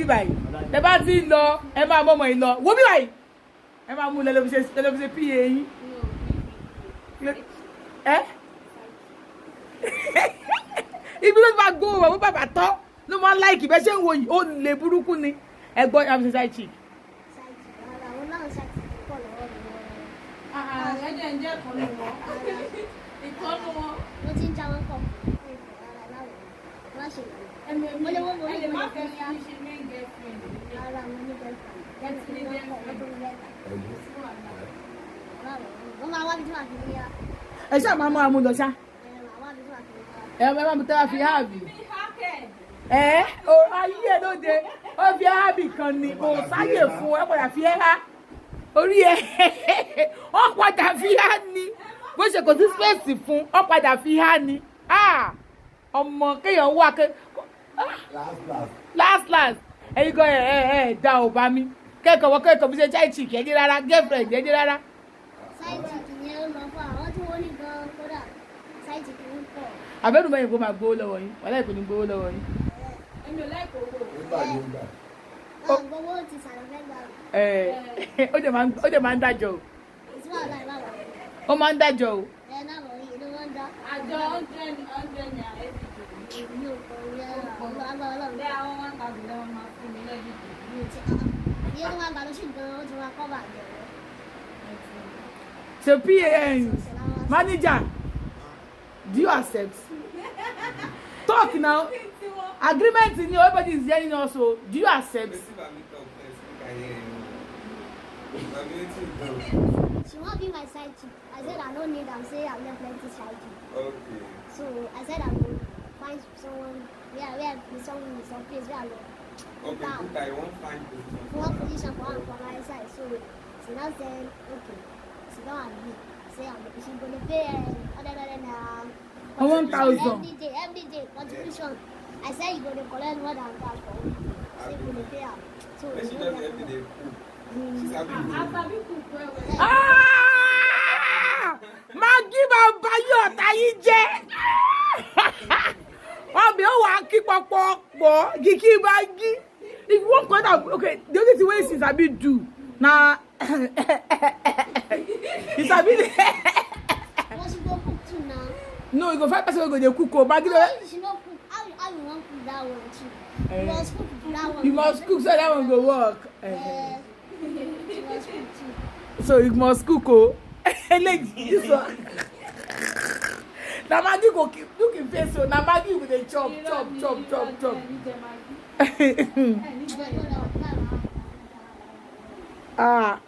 bí báyìí ẹ bá ti lọ ẹ máa mọ́mọ́ yìí lọ wo bí báyìí ẹ máa mú lẹ́lẹ́bíṣẹ́ pa yín ibi ló bá gbó wọn bàbá tọ́ ló máa ń láìkì bẹ́ẹ̀ ṣé ń wo yìí ó lè burúkú ni ẹ gbọ́ àbí ṣe side chick. ẹ̀jẹ̀ ń jẹ́ ìkọ́nù wọn. Ìkọ́nù wọn. Mo ti ń já wọn kọ́. Mo lè wọ́n mo ní má fẹ́ fi ṣe main girlfriend. ara mo ní girlfriend. Wọ́n máa wá bí tí wọ́n fi ní ya. ẹ ṣáà máa máa mú lọ ṣá Wọ́n máa bí tí wọ́n fi ní ya. ẹ máa mú tẹ́lá fi háàbì ayé ẹ lóde ó fi háàbì kan ni kò sáyè fún ẹ padà fi ẹ há orí ẹ ó padà fi há ni bó ṣe kò sí spéèsì fún ó padà fi há ni ọmọ kéèyàn wà ké last ẹyin gan ẹ dá ò bá mi kẹ́kọ̀ọ́ bí ṣe chai chick ẹ̀jẹ̀ rárá girlfriend ẹ̀jẹ̀ rárá. Side chick yẹn ó lọ fún àwọn tí wọ́n ní gan kódà side chick ń pọ̀. àbẹ́nu mẹ́yìn kó máa gbowó lọ́wọ́ yín wàhálà ìkò ní gbowó lọ́wọ́ yín. Èmi ò láìpẹ́ owó. Gbogbo ti sàrọ̀ fẹ́ gbà. ó dẹ̀ máa ń dájọ́ o. Ìtura ọ̀la ìbáwá. ó máa ń dájọ́ o. Náà wọ̀ yìí ló wọ́n dá. Àjọ 100 naira every day. Èmi ò kọ̀ ọ́ yẹn agbára ọlọ́run. Bẹ́ẹ̀ àwọn 1000 lẹ́wọ̀n máa fún mi lẹ́bí. Iye tó máa gbà lóṣù gan-an ó ti máa kọ́ bàjẹ́. So PAN manager, do you accept? Talk now. Agreement in your everybody is hearing also. Do you accept? She won't be my side chick. I said I don't need them. Say I've left plenty side chick. Okay. So I said I will find someone. Yeah, we have some place where I will. Okay, good. I won't find position. One position for her for my side. So she now said, okay. She don't agree. Say she's gonna pay other than 1,000. every day contribution. I said you're gonna collect more than that for me. Say you're gonna pay her. So When she does every day cook, she's happy with it. Àtàbí kù pẹ́. Maggi bàbá yóò ta yín jẹ́. Ọbẹ̀ ó wà kí pọ̀pọ̀ kìkì Maggi. If you wan cut out, okay, the only thing wey she sabi do na you sabi Well, she go cook too now. no, you go find person wey go dey cook o. Maggi She no cook. How you want cook that one too? You must cook that one. you must cook so that one go work. She must cook too. So you must cook o. Eléyìí this one. Na Maggi go keep look him face o. Na Maggi go dey chop. Ah.